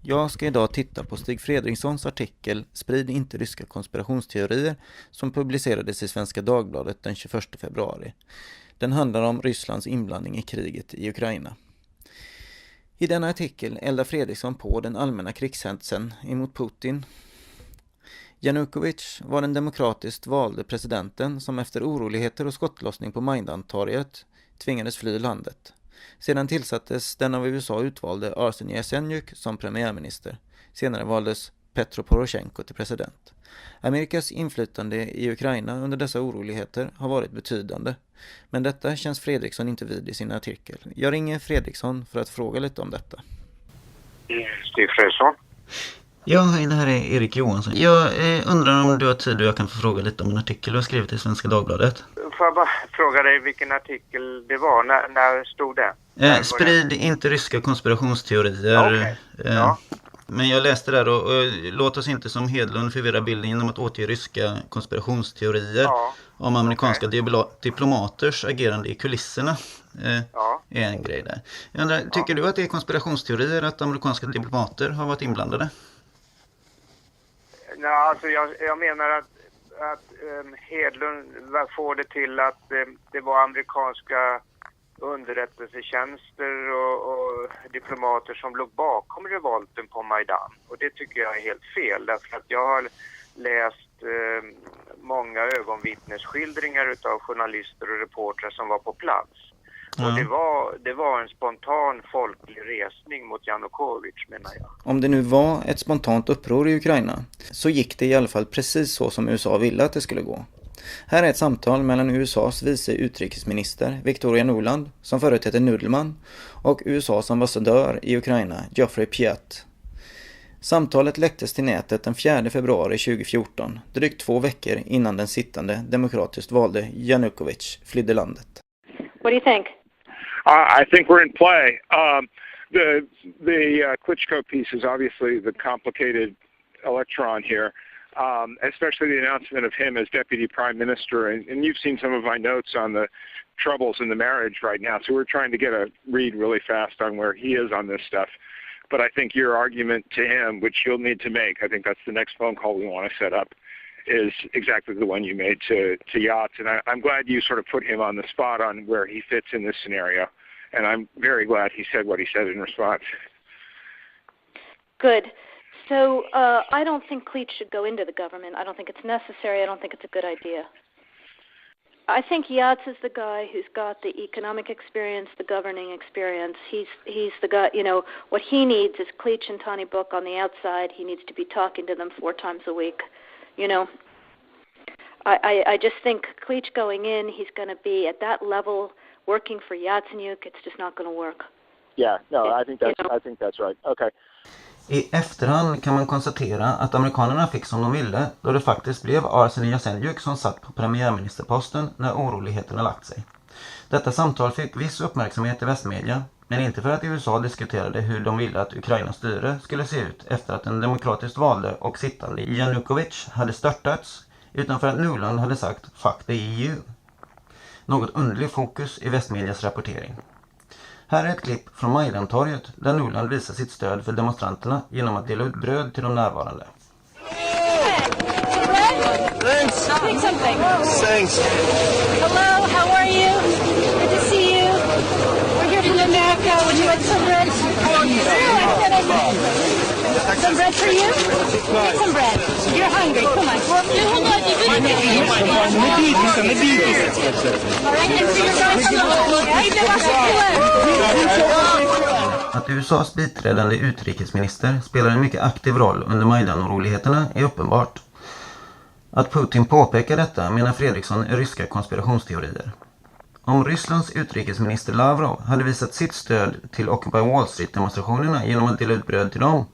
Jag ska idag titta på Stig Fredrikssons artikel Sprid inte ryska konspirationsteorier som publicerades i Svenska Dagbladet den 21 februari. Den handlar om Rysslands inblandning i kriget i Ukraina. I denna artikel eldar Fredriksson på den allmänna krigshetsen emot Putin. Janukovic var den demokratiskt valde presidenten som efter oroligheter och skottlossning på Majdan-torget tvingades fly landet. Sedan tillsattes den av USA utvalde Arsen Yasenjuk som premiärminister. Senare valdes Petro Poroshenko till president. Amerikas inflytande i Ukraina under dessa oroligheter har varit betydande. Men detta känns Fredriksson inte vid i sin artikel. Jag ringer Fredriksson för att fråga lite om detta. Stig Fredriksson. Ja, hej, det här är Erik Johansson. Jag undrar om du har tid och jag kan få fråga lite om en artikel du har skrivit i Svenska Dagbladet. Får jag bara fråga dig vilken artikel det var? När stod det? Sprid inte ryska konspirationsteorier. Okay. Ja. Men jag läste där och låt oss inte som Hedlund förvirra bilden genom att återge ryska konspirationsteorier om amerikanska diplomaters agerande i kulisserna. Är en grej där. Jag undrar, tycker du att det är konspirationsteorier att amerikanska diplomater har varit inblandade? Nej, alltså jag menar att Hedlund får det till att det var amerikanska underrättelsetjänster och diplomater som låg bakom revolten på Majdan. Och det tycker jag är helt fel, därför att jag har läst många ögonvittnesskildringar utav journalister och reportrar som var på plats. Och det var en spontan folklig resning mot Janukovic, menar jag. Om det nu var ett spontant uppror i Ukraina så gick det i alla fall precis så som USA ville att det skulle gå. Här är ett samtal mellan USAs vice utrikesminister Victoria Nuland, som förut heter Nudelman, och USAs ambassadör i Ukraina, Geoffrey Pyatt. Samtalet läcktes till nätet den 4 februari 2014, drygt 2 veckor innan den sittande demokratiskt valde Janukovic flydde landet. What do you think? I think we're in play. The Klitschko piece is obviously the complicated electron here, especially the announcement of him as deputy prime minister. And you've seen some of my notes on the troubles in the marriage right now. So we're trying to get a read really fast on where he is on this stuff. But I think your argument to him, which you'll need to make, I think that's the next phone call we want to set up, is exactly the one you made to Yachts. And I'm glad you sort of put him on the spot on where he fits in this scenario. And I'm very glad he said what he said in response. Good. So I don't think Klitsch should go into the government. I don't think it's necessary. I don't think it's a good idea. I think Yachts is the guy who's got the economic experience, the governing experience. He's the guy, you know, what he needs is Klitsch and Tony Book on the outside. He needs to be talking to them 4 times a week. You know, I just think Klitsch going in, he's going to be at that level working for Yatsenyuk. It's just not going to work. Yeah, no, I think that's right. Okay. I efterhand kan man konstatera att amerikanerna fick som de ville då det faktiskt blev Arsen Yasenjuk som satt på premiärministerposten när oroligheterna lagt sig. Detta samtal fick viss uppmärksamhet i västmedia, men inte för att USA diskuterade hur de ville att Ukrainas styre skulle se ut efter att den demokratiskt valde och sittande Janukovic hade störtats, utan för att Nuland hade sagt "fuck the EU". Något underlig fokus i västmedias rapportering. Här är ett klipp från Majdan-torget där Nuland visar sitt stöd för demonstranterna genom att dela ut bröd till de närvarande. Thanks. Take something. Thanks. Hello, how are you? Good to see you. We're here from America. Would you like some bread? Some bread for you? Take some bread. You're hungry. Come on. All right, and so you're going from the Att USAs biträdande utrikesminister spelar en mycket aktiv roll under Majdan-oroligheterna är uppenbart. Att Putin påpekar detta menar Fredriksson är ryska konspirationsteorier. Om Rysslands utrikesminister Lavrov hade visat sitt stöd till Occupy Wall Street-demonstrationerna genom att dela ut bröd till dem,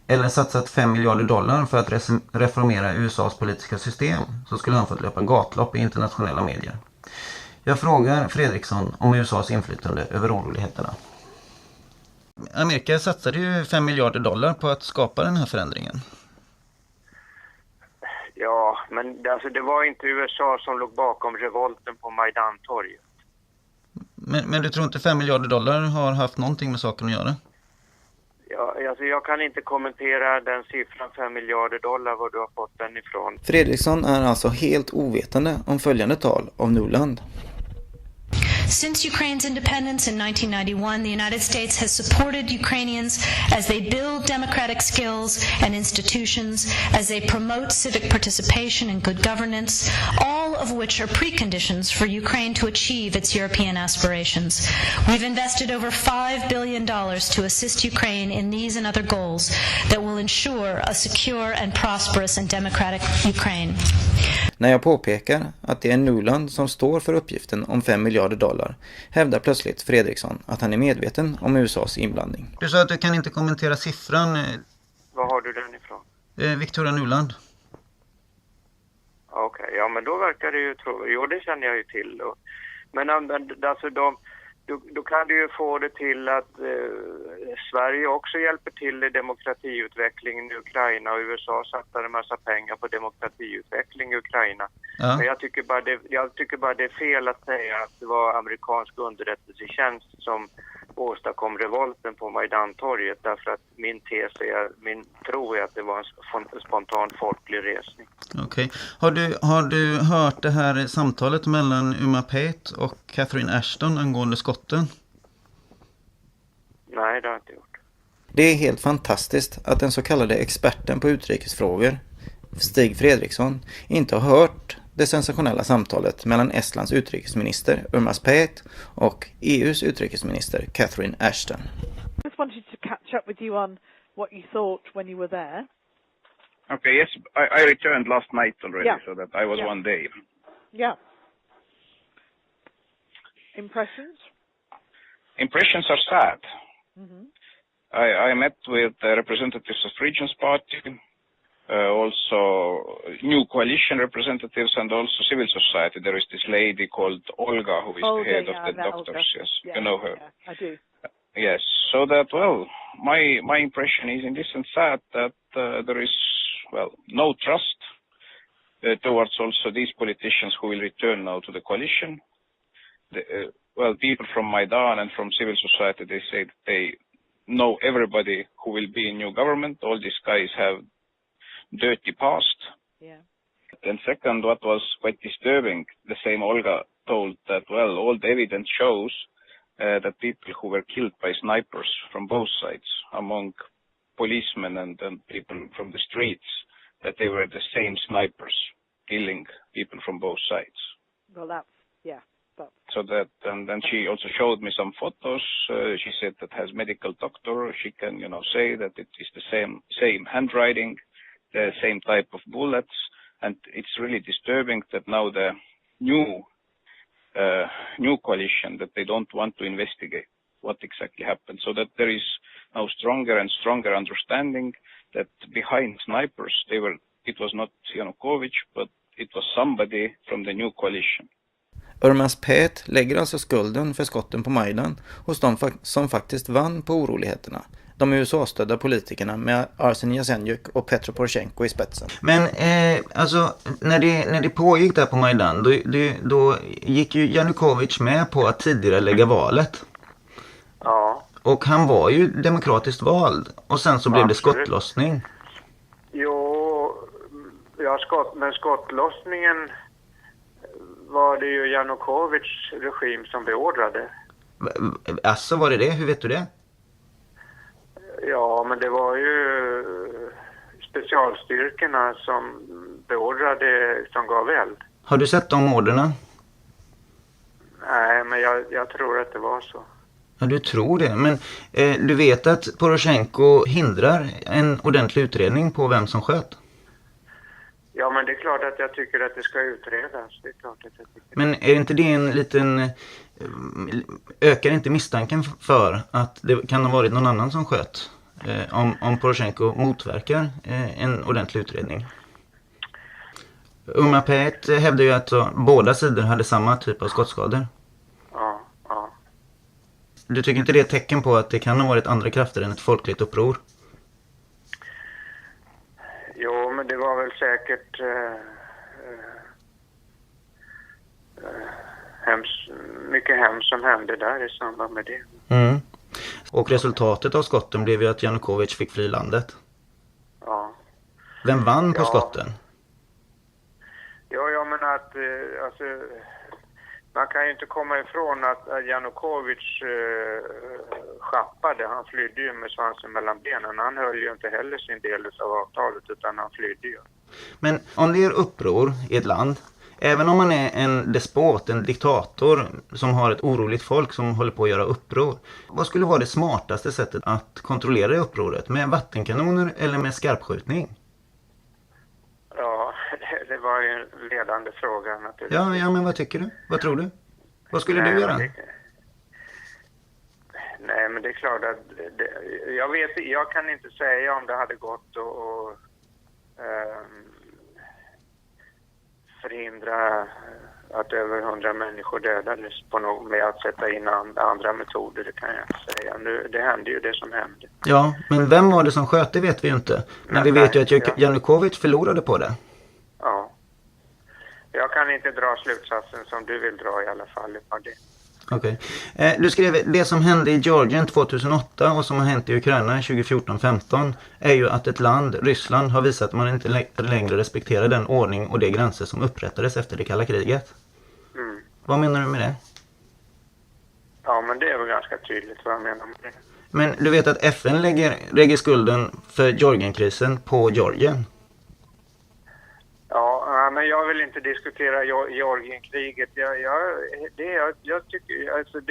eller satsat $5 miljarder för att reformera USAs politiska system, så skulle han fått löpa gatlopp i internationella medier. Jag frågar Fredriksson om USAs inflytande över oroligheterna. Amerika satsade ju $5 miljarder på att skapa den här förändringen. Ja, men alltså, det var inte USA som låg bakom revolten på Majdan-torget. Men du tror inte $5 miljarder har haft någonting med saken att göra? Ja, alltså jag kan inte kommentera den siffran $5 miljarder, var du har fått den ifrån. Fredriksson är alltså helt ovetande om följande tal av Nuland. Since Ukraine's independence in 1991, the United States has supported Ukrainians as they build democratic skills and institutions, as they promote civic participation and good governance, all of which are preconditions for Ukraine to achieve its European aspirations. We've invested over $5 billion to assist Ukraine in these and other goals that will ensure a secure and prosperous and democratic Ukraine. När jag påpekar att det är Nuland som står för uppgiften om $5 miljarder hävdar plötsligt Fredriksson att han är medveten om USAs inblandning. Du sa att du kan inte kommentera siffran. Var har du den ifrån? Victoria Nuland. Okej, ja men då verkar det ju jo det känner jag ju till då. Men alltså då kan du ju få det till att Sverige också hjälper till i demokratiutvecklingen i Ukraina och USA satsar en massa pengar på demokratiutveckling i Ukraina. Ja. Men jag tycker bara det är fel att säga att det var amerikansk underrättelsetjänst som åstadkom revolten på Majdantorget, därför att min tro är att det var en spontan folklig resning. Okej. Har du hört det här samtalet mellan Uma Pate och Catherine Ashton angående skotten? Nej, det har jag inte gjort. Det är helt fantastiskt att den så kallade experten på utrikesfrågor, Stig Fredriksson, inte har hört det sensationella samtalet mellan Estlands utrikesminister Urmas Paet och EUs utrikesminister Catherine Ashton. I just wanted to catch up with you on what you thought when you were there. Okay, yes, I returned last night already, yeah. So that I was one day. Yeah. Impressions? Impressions are sad. Mm-hmm. I met with representatives of Regions Party, also new coalition representatives, and also civil society. There is this lady called Olga, who is the head of the doctors. Olga. Yes, yeah, you know her. Yeah, I do. Yes, so that, well, my impression is in this sense sad that there is, well, no trust towards also these politicians who will return now to the coalition. Well, people from Maidan and from civil society, they say that they know everybody who will be in new government. All these guys have dirty past. Yeah. And second, what was quite disturbing, the same Olga told that, well, all the evidence shows that people who were killed by snipers from both sides, among policemen and people from the streets, that they were the same snipers killing people from both sides. Well, that's, yeah. So that, and then she also showed me some photos. She said that has medical doctor, she can, say that it is the same handwriting, the same type of bullets, and it's really disturbing that now the new coalition, that they don't want to investigate what exactly happened, so that there is now stronger and stronger understanding that behind snipers, it was not Yanukovych, but it was somebody from the new coalition. Urmas Paet lägger alltså skulden för skotten på Majdan hos de som faktiskt vann på oroligheterna. De USA-stödda politikerna med Arsen Yasenjuk och Petro Poroshenko i spetsen. Men alltså när det pågick där på Majdan, då gick ju Yanukovych med på att tidigare lägga valet. Ja. Och han var ju demokratiskt vald. Och sen så blev det skottlossning. Men skottlossningen var det ju Yanukovychs regim som beordrade. Alltså var det? Hur vet du det? Ja, men det var ju specialstyrkorna som beordrade, som gav eld. Har du sett de orderna? Nej, men jag tror att det var så. Ja, du tror det. Men du vet att Poroshenko hindrar en ordentlig utredning på vem som sköt? Ja, men det är klart att jag tycker att det ska utredas. Det är klart att jag tycker. Men är inte det en liten... Ökar inte misstanken för att det kan ha varit någon annan som sköt? Om Poroshenko motverkar en ordentlig utredning? Uma Paet hävdar ju att båda sidor hade samma typ av skottskador. Ja. Du tycker inte det är ett tecken på att det kan ha varit andra krafter än ett folkligt uppror? Jo, men det var väl säkert mycket hemskt som hände där i samband med det. Mm. Och resultatet av skotten blev ju att Janukovic fick fly landet. Ja. Vem vann på skotten? Ja, jag menar att alltså, man kan ju inte komma ifrån att Janukovic schappade. Han flydde ju med svansen mellan benen. Han höll ju inte heller sin del av avtalet, utan han flydde ju. Men om det är uppror i ett land, även om man är en despot, en diktator som har ett oroligt folk som håller på att göra uppror, vad skulle vara det smartaste sättet att kontrollera det upproret? Med vattenkanoner eller med skarpskjutning? Ja, det var ju en ledande fråga naturligtvis. Ja, men vad tycker du? Vad tror du? Vad skulle du göra? Nej, men det är klart att jag kan inte säga om det hade gått och förhindra att över 100 människor dödades med att sätta in andra metoder, det kan jag inte säga. Det hände ju det som hände. Ja, men vem var det som sköt, det vet vi ju inte. Men vi vet ju att Janukovic förlorade på det. Ja. Jag kan inte dra slutsatsen som du vill dra i alla fall. Okej. Du skrev det som hände i Georgien 2008 och som har hänt i Ukraina 2014-15 är ju att ett land, Ryssland, har visat att man inte längre respekterar den ordning och de gränser som upprättades efter det kalla kriget. Mm. Vad menar du med det? Ja, men det är väl ganska tydligt vad jag menar med det. Men du vet att FN lägger skulden för Georgienkrisen på Georgien. Ja, men jag vill inte diskutera Georgienkriget. Jag tycker alltså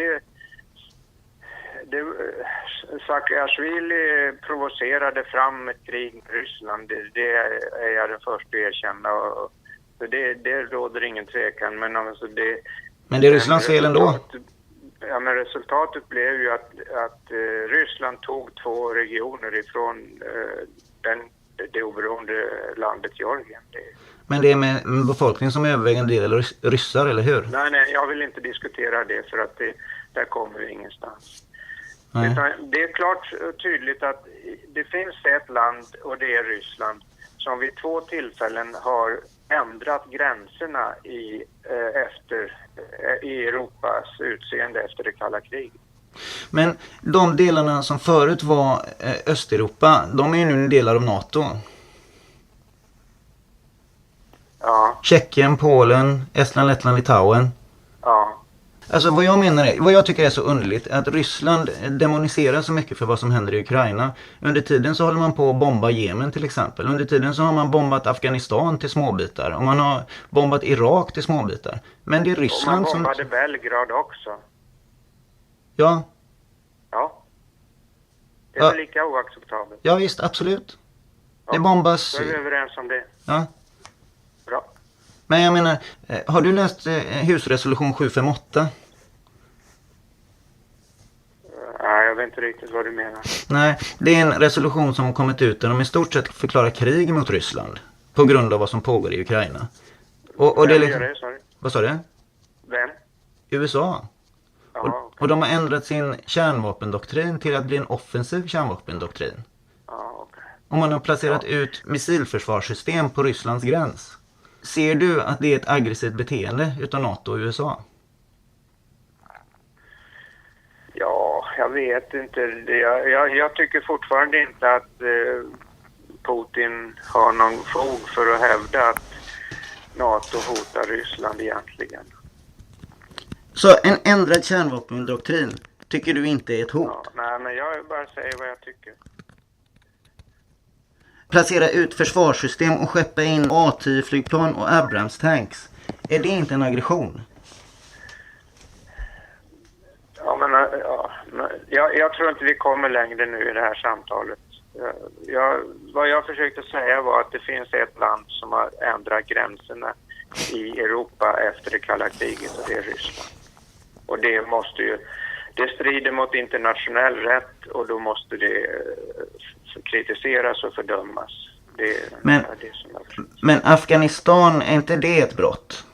Saakashvili provocerade fram ett krig med Ryssland. Det är jag den första att erkänna. Så det råder ingen tvekan. Men alltså men det är Rysslands fel ändå. Ja, men resultatet blev ju att Ryssland tog 2 regioner ifrån det oberoende landet Georgien. Men det är med en befolkning som är övervägande del ryssar, eller hur? Nej, jag vill inte diskutera det för att där kommer vi ingenstans. Det är klart och tydligt att det finns ett land, och det är Ryssland, som vid 2 tillfällen har ändrat gränserna i Europas utseende efter det kalla kriget. Men de delarna som förut var Östeuropa, de är ju nu delar av NATO. Ja. Tjeckien, Polen, Estland, Lettland, Litauen. Ja. Alltså vad jag tycker är så underligt är att Ryssland demoniserar så mycket för vad som händer i Ukraina. Under tiden så håller man på att bomba Jemen till exempel. Under tiden så har man bombat Afghanistan till småbitar. Och man har bombat Irak till småbitar. Men det är Ryssland som... Och man bombade Belgrad också. Ja. Ja. Det är väl lika oacceptabelt. Ja visst, absolut. Ja. Det bombas... Då är vi överens om det. Ja. Bra. Men jag menar, har du läst husresolution 758? Nej, jag vet inte riktigt vad du menar. Nej, det är en resolution som har kommit ut där de i stort sett förklarar krig mot Ryssland. På grund av vad som pågår i Ukraina. Och det är liksom... det, sorry. Vad sa du? Vem? USA. Jaha, okay. Och de har ändrat sin kärnvapendoktrin till att bli en offensiv kärnvapendoktrin. Ja, okej. Och man har placerat ut missilförsvarssystem på Rysslands gräns. Ser du att det är ett aggressivt beteende utav NATO och USA? Ja, jag vet inte. Jag tycker fortfarande inte att Putin har någon fog för att hävda att NATO hotar Ryssland egentligen. Så en ändrad kärnvapendoktrin tycker du inte är ett hot? Ja, nej, men jag bara säger vad jag tycker. Placera ut försvarssystem och skeppa in A-10-flygplan och Abrams-tanks. Är det inte en aggression? Ja, men jag tror inte vi kommer längre nu i det här samtalet. Vad jag försökte säga var att det finns ett land som har ändrat gränserna i Europa efter det kalla kriget, och det är Ryssland. Och det strider mot internationell rätt, och då måste det kritiseras och fördömas. Men Afghanistan, är inte det ett brott?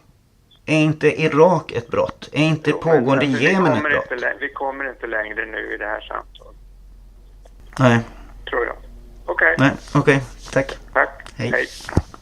Är inte Irak ett brott? Är inte pågående Jemen ett brott? Vi kommer inte längre nu i det här samtalet. Nej. Tror jag. Okej. Nej, okej. Tack. Tack. Hej.